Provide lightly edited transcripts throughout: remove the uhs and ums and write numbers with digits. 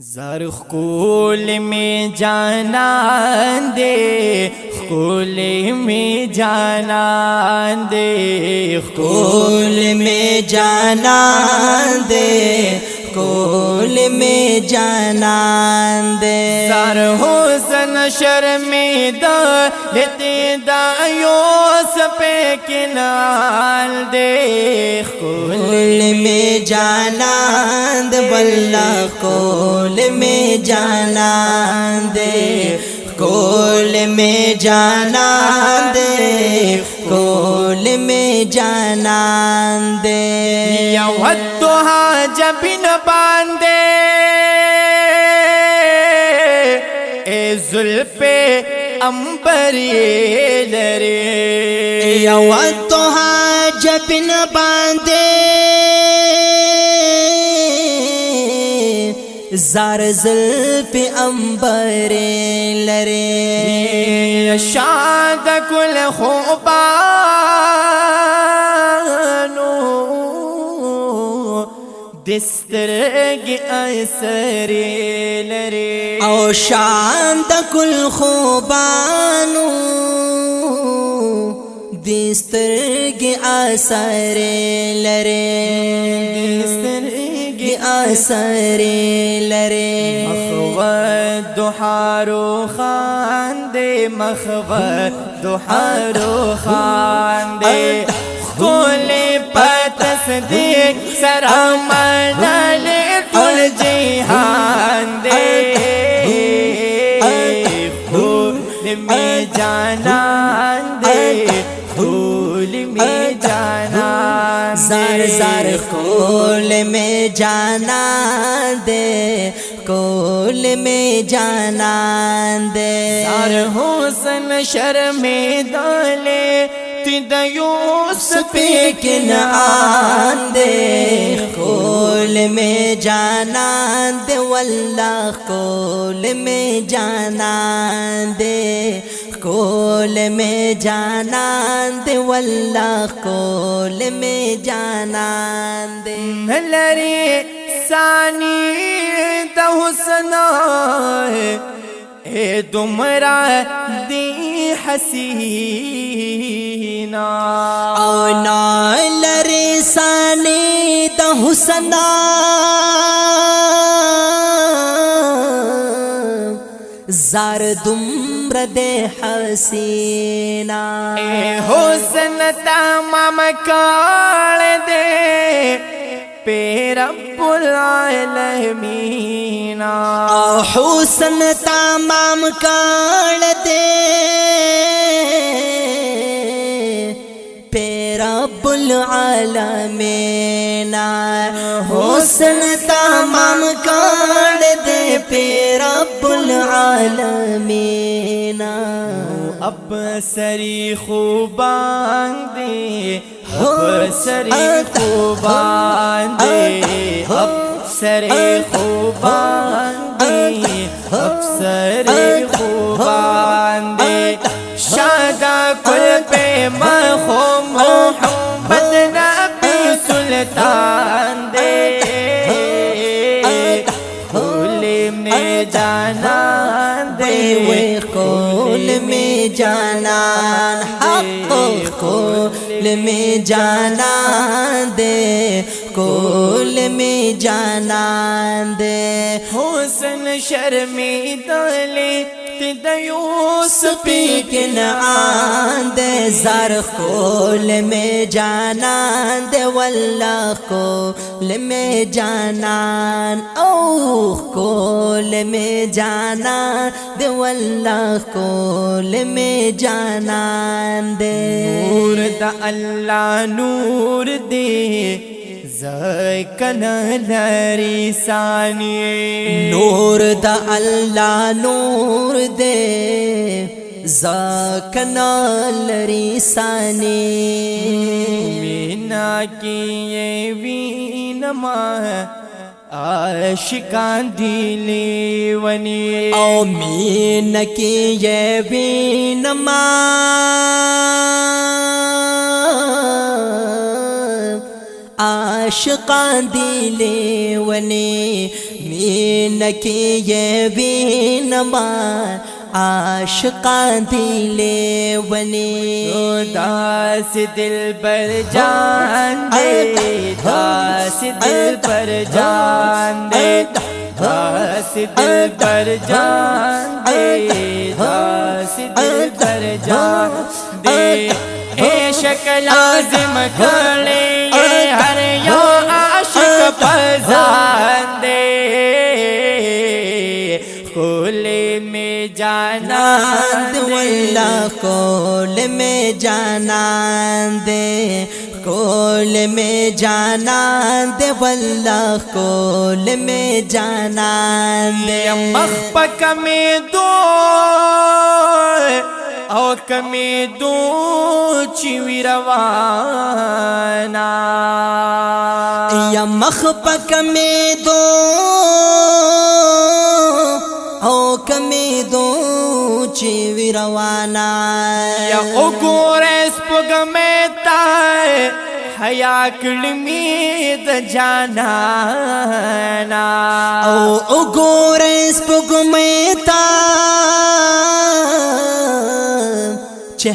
زر خول में जाना दे, खूल में जाना दे, खूल में जाना दे, खूल में जाना दे। सर हुसन शर्मिदा लेते दायोस पे किनाल दे, खूल में जाना दे बल्ला, खूल में जाना दे, खूल में जाना दे, खूल में जाना दे। यवद्दुहा जबिन बांधे ए जुल्फे अंबर ये लरे, यवद्दुहा जबिन बांधे ज़ार ज़ुल्फ़े अंबरे लरे। शाद कुल खूबानो दिस्तरगी असरे लरे, ओ शाद कुल खूबानो दिस्तरगी असरे लरे, दिस्तरगी असरे लरे। मखवत दुहारो खांदे, मखवत दुहारो खांदे, कोले पतस देख सरमनले तुल जिहान दे, फूल में जाना दे, फूल में जाना ज़ार ज़ार खोल में जाना दे, खोल में जाना दे। ज़ार हुसन शर्मिदा लेते दायोस पे किनाल दे, खोल में जाना दे वल्लाह, खोल में जाना दे, खोल में जाना दे वल्लाह, खोल में जाना दे। लरे सानी हुसना ए तुमरा दी हसीना, ओ ना लरे सानी द हुसना ज़ार दुम्र दे हसीना। ए हुसन तमाम काल दे पे रब्बुल आलमीना, ओ हुसन तमाम काल दे पे रब्बुल आलमीना, हुसन तमाम काल दे पे रब्बुल आलमीना। अब सरी खूबान दे, अब सरी खूबान दे, अब सरी खूबान दे, अब सरी खूबान दे। शादा कुल पे मखो मोहम्मद नबी सुल्तान दे, फूल में जाना दे, खोल में जाना हक़, खोल में जाना दे, खोल में जाना दे। हुसन शर्मिदा लेते दायोस पे किनाल दे, ज़ार खोल में जाना दे वल्लाह, खोल में जाना, ओ खोल में जाना दे वल्लाह, खोल में जाना दे। नूर दा अल्लाह नूर दे, ज़कन लरी सानी, नूर दा अल्लाह नूर दे, ज़कन लरी सानी। मीना की ये वीनमा आशिकां दिली वनी, ओ मीन की ये वीनमा आशिकान दिले वने मीन के ये बीनमा आशिकान दिले वने दास दिल पर जान दे, दास दिल पर जान दे, दास दिल पर जान दे, दास दिल पर जान दे। इश्क लाज़िम खड़े ये हर यो आशिक पहचान दे, खोले में जाना दे वल्लाह कोल में जाना दे, कोल में जाना दे वल्लाह कोल में जाना दे। मखपक में दो और कमी दो चिवी रवाना, या मखपक में दो ओ कमी दो चिवी रवाना, या उगोरेस पुग में ताए हया किलमीद जाना ना, ओ उगोरेस पुग में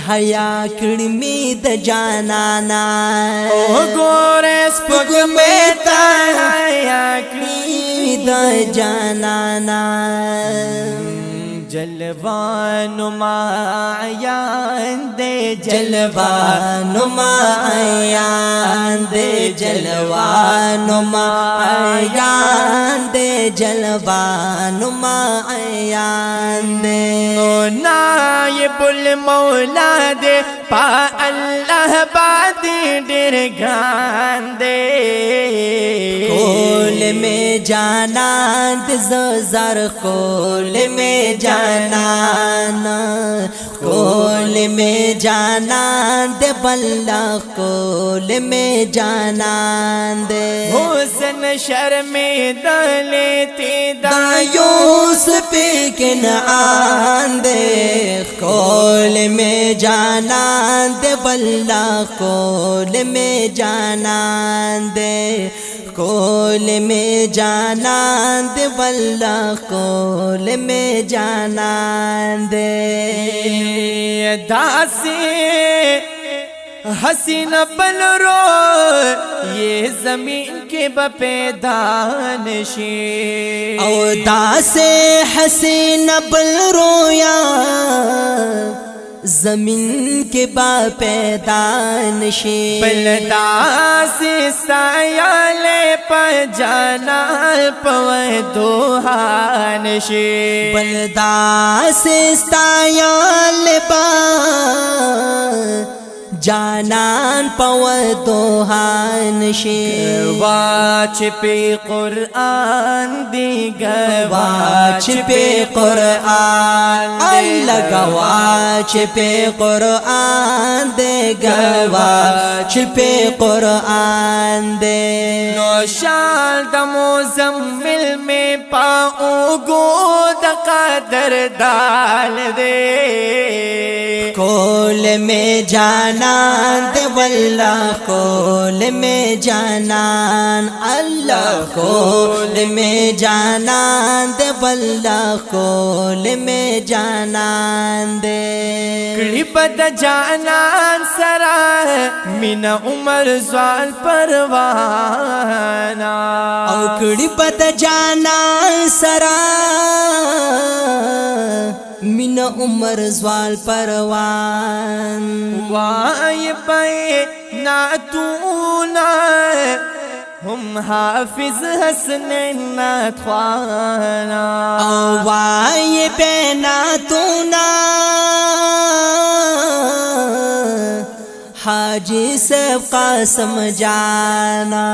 हया किलमीद जाना ना, ओ गोरेस पुग में हया किलमीद जाना ना। जलवान मायान दे, जलवान मायान दे, जलवान मायान दे, जलवान मायान दे। नायबुल मौला दे पा अल्लाह बादी डिरगान दे, कोल में जाना दे ज़र कोल में जाना ना, कोल में जाना दे वल्लाह कोल में जाना दे। हुस्न शर्मिंदा लेती दायूस पे किनान दे, कोल में जाना दे वल्लाह कोल में जाना दे, कोल में जाना दे वल्लाह कोल में जाना दे। दासी हसीना बन रो ये जमीन के बपेदान शे, और दासे हसीना बन रोया जमीन के बापैदान शे, बलदास सायाले पजाना पवे दोहान शे, बलदास सायाले पा जानान पव दोहान शे। गवाच पे कुरान दी, गवाच पे कुरान अल्लाह, गवाच पे कुरान दे, गवाच पे कुरान दे। नौशाल दमो जम्मिल में पाऊँ गोद कदर डाल दे, कोल में जाना दे वल्लाह कोल में जाना, अल्लाह कोल में जाना दे वल्लाह कोल में जाना दे। कृपद जाना सरा मिन उमर ज़ाल परवाना, और कृपद जाना सरा मिन उमर ज़्वाल परवान। वाय पे ना तू ना हम हाफिज हसन ना ख्वाना, वाय पे ना तू ना हाजी सब कासम जाना,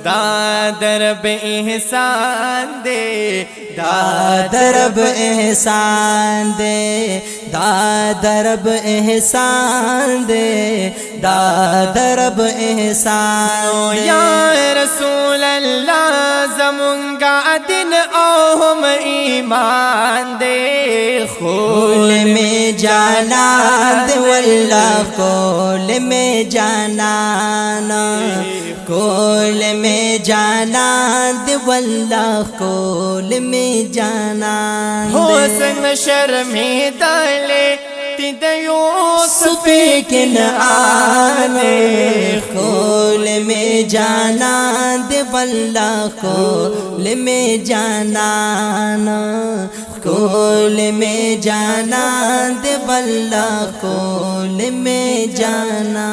दादर बे एहसान दे, दादरब एहसान दे, दादरब एहसान दे, दादरब एहसान दे। या रसूल अल्लाह ज़मुंगा दिन ओहम ईमान दे, खोल में जाना दे वल्लाह कोल में जाना ना, कोल में जाना दे वल्लाह कोल में जाना हुस्न शर्मिंदा ले सुबह के न आने, कोल में जाना दे वल्लाह कोल में जाना ना, कोल में जाना दे वल्लाह कोल में जाना।